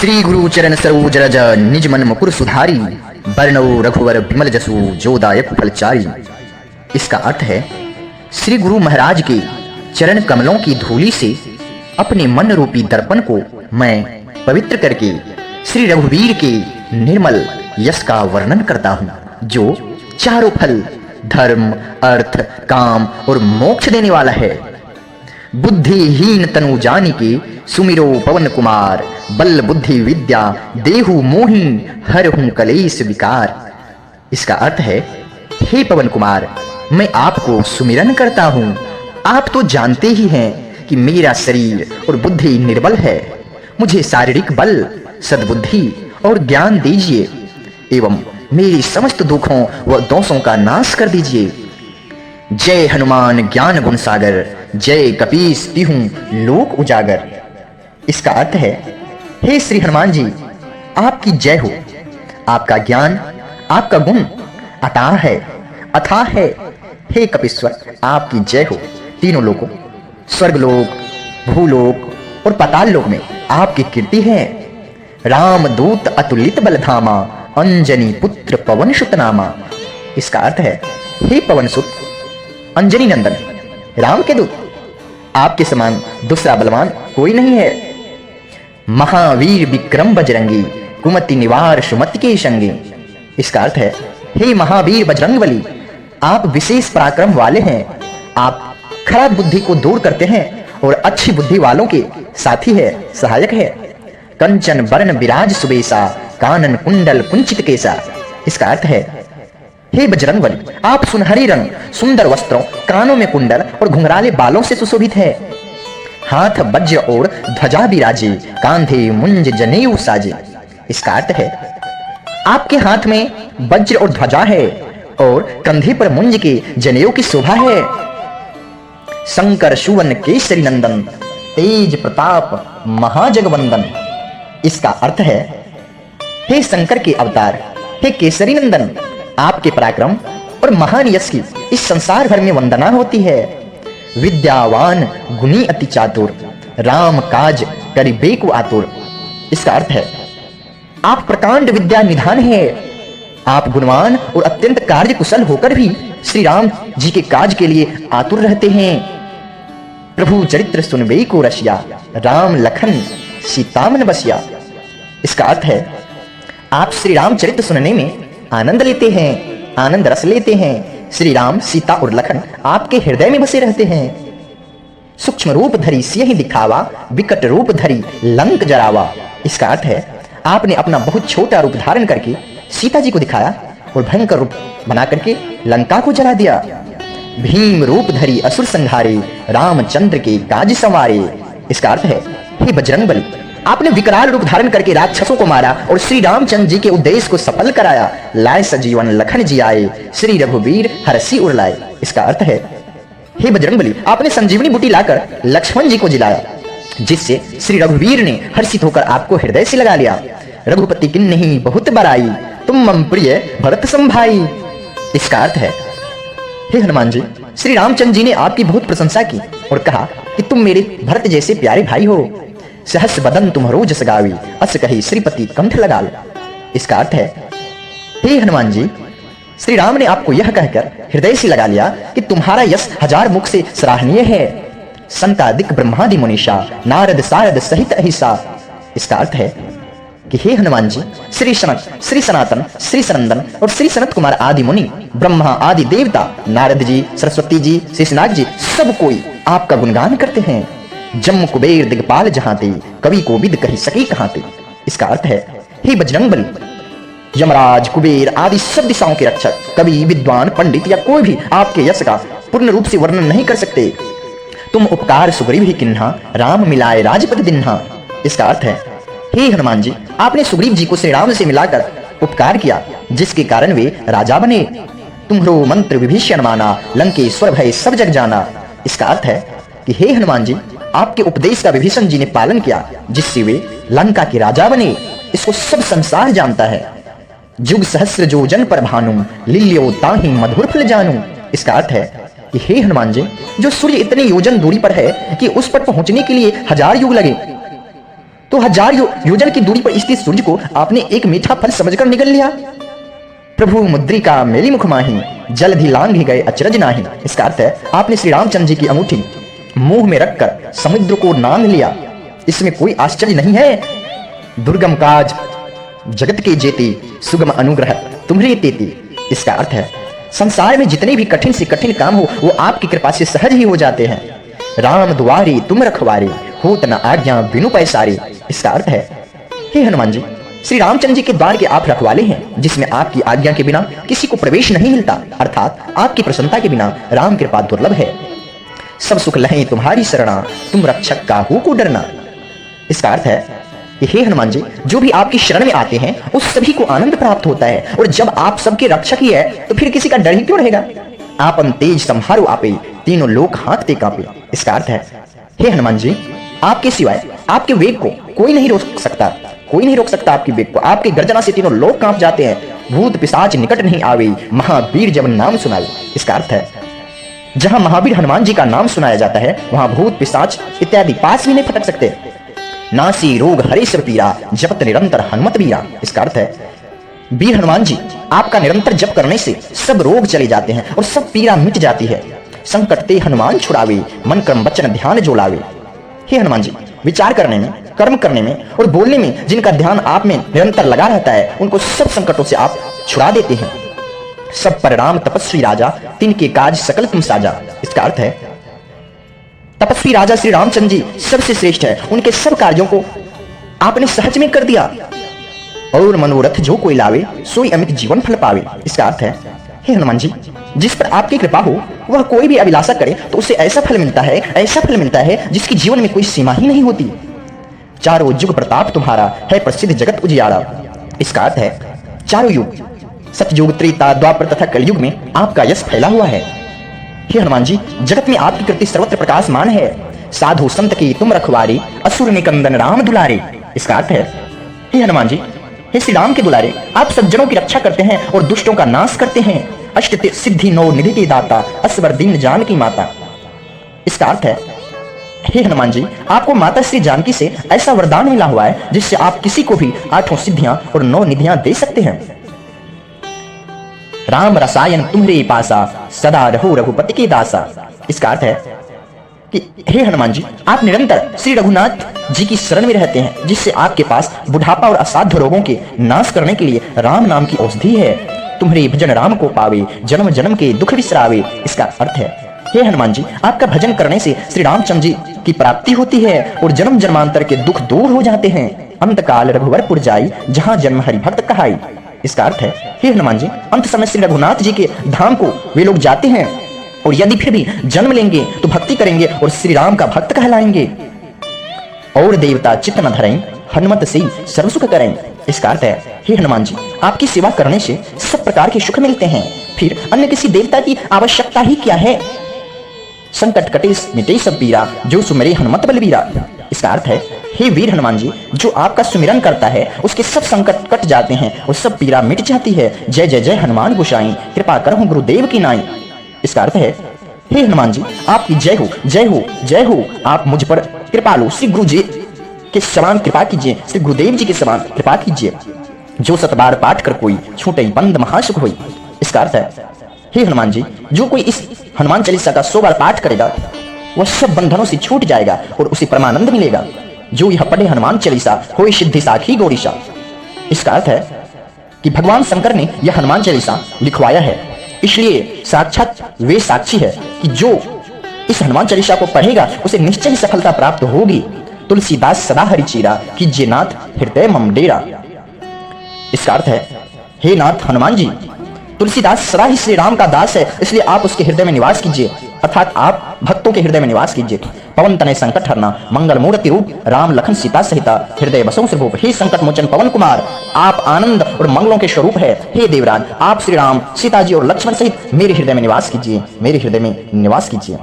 श्री गुरु चरण सरोज रज निज मन मुकुर सुधारी बरनौ रघुवर विमल जसु जोदायक फलचारी। इसका अर्थ है श्री गुरु महाराज के चरण कमलों की धूलि से अपने मन रूपी दर्पण को मैं पवित्र करके श्री रघुवीर के निर्मल यश का वर्णन करता हूँ, जो चारों फल धर्म अर्थ काम और मोक्ष देने वाला है। बुद्धिहीन तनु जानिके सुमिरो पवन कुमार, बल बुद्धि विद्या देहु मोहि हरहूं कलेश विकार। इसका अर्थ है, हे पवन कुमार, मैं आपको सुमिरन करता हूँ। आप तो जानते ही हैं कि मेरा शरीर और बुद्धि निर्बल है। मुझे शारीरिक बल, सद्बुद्धि और ज्ञान दीजिए एवं मेरी समस्त दुखों व दोषों का नाश कर दीजिए। जय हनुमान ज्ञान गुण सागर, जय कपीस तिहु लोक उजागर। इसका अर्थ है, हे श्री हनुमान जी, आपकी जय हो। आपका ज्ञान, आपका गुण अटाह है, अथाह है। हे कपीश्वर, आपकी जय हो। तीनों लोकों, स्वर्गलोक, भूलोक और पाताल लोक में आपकी कीर्ति है। राम दूत अतुलित बलधामा, अंजनी पुत्र पवन सुत नामा। इसका अर्थ है, हे पवन सुत अंजनी नंदन राम के दूत, आपके समान दूसरा बलवान कोई नहीं है। महावीर विक्रम बजरंगी, कुमति निवार सुमति के संगी। इसका अर्थ है, हे महावीर बजरंगबली, आप विशेष पराक्रम वाले हैं। आप खराब बुद्धि को दूर करते हैं और अच्छी बुद्धि वालों के साथी है, सहायक है। कंचन वर्ण विराज सुबेसा, कानन कुंडल कुंचित केसा। इसका अर्थ है, हे बजरंगबली, आप सुनहरी रंग, सुंदर वस्त्रों, कानों में कुंडल और घुंघराले बालों से सुशोभित है। हाथ वज्र और ध्वजा विराजे, कांधे मुंज जनेऊ साजे। इसका अर्थ है, आपके हाथ में वज्र और ध्वजा है और कंधे पर मुंज के जनेऊ की शोभा है। शंकर सुवन केसरी नंदन, तेज प्रताप महाजगवंदन। इसका अर्थ है, हे शंकर के अवतार, हे केसरी नंदन, आपके पराक्रम और महान यश की इस संसार भर में वंदना होती है। विद्यावान गुणी अति चातुर, राम काज करिबे को आतुर। इसका अर्थ है, आप प्रकांड विद्या निधान है। आप गुणवान और अत्यंत कार्य कुशल होकर भी श्री राम जी के काज के लिए आतुर रहते हैं। प्रभु चरित्र सुनबे को रसिया, राम लखन सीता मन बसिया। इसका अर्थ है, आप श्री राम चरित्र सुनने में आनंद लेते हैं, आनंद रस लेते हैं। श्री राम, सीता और लखन आपके हृदय में बसे रहते हैं। सूक्ष्म रूप धरी सियहि दिखावा, विकट रूप धरी लंक जरावा। इसका अर्थ है, आपने अपना बहुत छोटा रूप धारण करके सीता जी को दिखाया और भयंकर रूप बना करके लंका को जला दिया। भीम रूप धरी असुर संहारे, रामचंद्र के काज संवारे। इसका अर्थ है, हे बजरंगबली, आपने विकराल रूप धारण करके राक्षसों को मारा और श्री रामचंद्र जी के उद्देश्य को सफल कराया। लाए सजीवन लखन जी आए, श्री रघुवीर हरसी उड़लाए। इसका अर्थ है, हे बजरंगबली, आपने संजीवनी बूटी लाकर लक्ष्मण जी को जिलाया, जिससे श्री रघुवीर ने हर्षित होकर आपको हृदय से लगा लिया। रघुपति किन्नहि बहुत बड़ाई, तुम मम प्रिय भरत संभाई। इसका अर्थ है, हे हनुमान जी, श्री रामचंद्र जी ने आपकी बहुत प्रशंसा की और कहा कि तुम मेरे भरत जैसे प्यारे भाई हो। सहस बदन तुम्हारो जस गावी, अस कही श्रीपति कंठ लगा लो। इसका अर्थ है, हे हनुमान जी, श्री राम ने आपको यह कहकर हृदय से लगा लिया कि तुम्हारा यश हजार मुख से सराहनीय है। संतादिक ब्रह्मादि मुनीषा, नारद सारद सहित अहिसा। इसका अर्थ है कि हे हनुमान जी, श्री सनत, श्री सनातन, श्री सनंदन और श्री सनत कुमार आदि मुनि, ब्रह्मा आदि देवता, नारद जी, सरस्वती जी, शेषनाग जी, सब कोई आपका गुणगान करते हैं। जम्मू कुबेर दिगपाल जहां ते, कवि को विद कही सकी कहां ते। इसका अर्थ है, हे बजरंगबली, यमराज, कुबेर आदि सब दिशाओं के रक्षक, कवि, विद्वान, पंडित या कोई भी आपके यश का पूर्ण रूप से वर्णन नहीं कर सकते। तुम उपकार सुग्रीव ही किन्हा, राम मिलाए राजपद दिन्हा। इसका अर्थ है, हे हनुमान जी, आपने सुग्रीव जी को श्री राम से मिलाकर उपकार किया, जिसके कारण वे राजा बने। तुम्हारो मंत्र विभीषण माना, लंकेश्वर भय सब जग जाना। इसका अर्थ है कि हे हनुमान जी, आपके उपदेश का विभीषण जी ने पालन किया, जिससे वे लंका के राजा बने। इसको सब संसार जानता है। जुग सहस्र जो जन पर भानु, लिल्यो ताहि मधुर फल जानू। इसका अर्थ है कि हे हनुमान जी, जो सूर्य इतने योजन दूरी पर है कि उस पर पहुंचने के लिए 1000 युग लगे, तो 1000 योजन की दूरी पर स्थित सूर्य को आपने एक मीठा फल समझकर निगल लिया। प्रभु मुद्रिका मेली मुख माही, जल भी लांग ही गए अचरज नाही। इसका अर्थ है आपने श्री रामचंद्र जी की अंगूठी मुंह में रखकर समुद्र को नांग लिया। इसमें कोई आश्चर्य नहीं है। दुर्गम काज जगत के जेती, सुगम अनुग्रह तुम्हारे तेती। इसका अर्थ है संसार में जितने भी कठिन से कठिन काम हो वो आपकी कृपा से सहज ही हो जाते हैं। राम दुआरे तुम रखवारे, होत न आज्ञा बिनु पैसारे। इसका अर्थ है हे हनुमान जी, श्री रामचंद्र जी के द्वार के आप रखवाले हैं, जिसमें आपकी आज्ञा के बिना किसी को प्रवेश नहीं मिलता, अर्थात आपकी प्रसन्नता के बिना राम कृपा दुर्लभ है। सब सुख लहे तुम्हारी शरणा, तुम रक्षक का हो को डरना। इसका अर्थ है हे हनुमान जी, जो भी आपकी शरण में आते हैं उस सभी को आनंद प्राप्त होता है, और जब आप सबके रक्षक ही है तो फिर किसी का डर ही क्यों रहेगा। आपन तेज संहारो आपे, तीनों लोग हाँकते कांपे। इसका अर्थ है हे हनुमान जी, आपके सिवाय आपके वेग को कोई नहीं रोक सकता, कोई नहीं रोक सकता आपके वेग को। आपके गर्जना से तीनों लोग कांप जाते हैं। भूत पिशाच निकट नहीं आवे, महावीर जब नाम सुनाए। इसका अर्थ है जहां महावीर हनुमान जी का नाम सुनाया जाता है वहां भूत पिशाच इत्यादि पास भी नहीं फटक सकते। नासी रोग हरे सब पीरा, जपत निरंतर हनुमत बीरा। इसका अर्थ है वीर हनुमान जी, आपका निरंतर जप करने से सब रोग चले जाते हैं और सब पीड़ा मिट जाती है। संकट ते हनुमान छुड़ावे, मन कर्म वचन ध्यान जो लावे। हे हनुमान जी, विचार करने में, कर्म करने में और बोलने में जिनका ध्यान आप में निरंतर लगा रहता है उनको सब संकटों से आप छुड़ा देते हैं। सब पर राम तपस्वी राजा, तिनके काज सकल तुम साजा। इसका अर्थ है तपस्वी राजा श्री रामचंद्र जी सबसे श्रेष्ठ है, उनके सब कार्यों को आपने सहज में कर दिया। और मनोरथ जो कोई लावे, सोई अमित जीवन फल पावे। इसका अर्थ है हे हनुमान जी, जिस पर आपकी कृपा हो वह कोई भी अभिलाषा करे तो उसे ऐसा फल मिलता है, ऐसा फल मिलता है जिसकी जीवन में कोई सीमा ही नहीं होती। चारों युग प्रताप तुम्हारा, है प्रसिद्ध जगत उजियारा। इसका अर्थ है चारों युग, सतयुग, त्रेता, द्वापर तथा कलयुग में आपका यश फैला हुआ है। हे हनुमान जी, जगत में आपकी कृति सर्वत्र प्रकाशमान है। साधु संत की तुम रखवारे, असुर निकंदन राम दुलारे। इसका अर्थ है हे हनुमान जी, हे श्री राम के दुलारे, आप सज्जनों की रक्षा करते हैं और दुष्टों का नाश करते हैं। अष्ट सिद्धि नौ निधि के दाता, असवर दीन जानकी माता। इसका अर्थ है हे हनुमान जी, आपको माता श्री जानकी से ऐसा वरदान मिला हुआ है जिससे आप किसी को भी 8 सिद्धियां और 9 निधियां दे सकते हैं। राम रसायन तुम्हारे पासा, सदा रहो रघुपति के दासा। इसका अर्थ है कि हे हनुमान जी, आप निरंतर श्री रघुनाथ जी की शरण में रहते हैं, जिससे आपके पास बुढ़ापा और असाध्य रोगों के नाश करने के लिए राम नाम की औषधि है। तुम्हारे भजन राम को पावे, जन्म जन्म के दुख विसरावे। इसका अर्थ है हे हनुमान जी, आपका भजन करने से श्री रामचंद्र जी की प्राप्ति होती है और जन्म जन्मांतर के दुख दूर हो जाते हैं। अंत काल रघुवरपुर जाई, जहां जन्म हरि भक्त कहाई। इसका अर्थ है हे हनुमान जी, अंत समय श्री रघुनाथ जी के धाम को वे लोग जाते हैं और यदि फिर भी जन्म लेंगे तो भक्ति करेंगे और श्री राम का भक्त कहलाएंगे। और देवता चित्त न धरें, हनुमत से सर्व सुख करें। इसका अर्थ है हे हनुमान जी, आपकी सेवा करने से सब प्रकार के सुख मिलते हैं, फिर अन्य किसी देवता की आवश्यकता ही क्या है। संकट कटे मिटे सब पीरा, जो सुमिरे हनुमत बलबीरा। इसका अर्थ है हे वीर हनुमान जी, जो आपका सुमिरन करता है उसके सब संकट कट जाते हैं और सब पीड़ा मिट जाती है। जय जय जय हनुमान गोसाई, कृपा करो गुरुदेव की नाई। इसका अर्थ है हे हनुमान जी, आपकी जय हो जय हो जय हो। आप मुझ पर कृपालु श्री गुरु जी के समान कृपा कीजिए, श्री गुरुदेव जी के समान कृपा कीजिए। जो 7 बार पाठ कर कोई, छूटे बंद महासुख होई। इसका अर्थ है हे हनुमान जी, जो कोई इस हनुमान चालीसा का 100 बार पाठ करेगा वह सब बंधनों से छूट जाएगा और उसे परमानंद मिलेगा। जो यह पढ़े हनुमान चालीसा, होई सिद्धि साखी गौरीशा। इसका अर्थ है कि भगवान शंकर ने यह हनुमान चालीसा लिखवाया है, इसलिए साक्षात वे साक्षी है कि जो इस हनुमान चालीसा को पढ़ेगा उसे निश्चय ही सफलता प्राप्त होगी। तुलसीदास सदा हरि चीरा, कीजिए नाथ हृदय मम डेरा। इसका अर्थ है हे नाथ हनुमान जी, तुलसीदास सदा ही श्री राम का दास है, इसलिए आप उसके हृदय में निवास कीजिए, अर्थात आप भक्तों के हृदय में निवास कीजिए। पवन तनय संकट हरना, मंगल मूर्ति रूप, राम लखन सीता सहिता, हृदय बसों से भूप। हे संकट मोचन पवन कुमार, आप आनंद और मंगलों के स्वरूप है। हे देवराज, आप श्री राम, सीता जी और लक्ष्मण सहित मेरे हृदय में निवास कीजिए, मेरे हृदय में निवास कीजिए।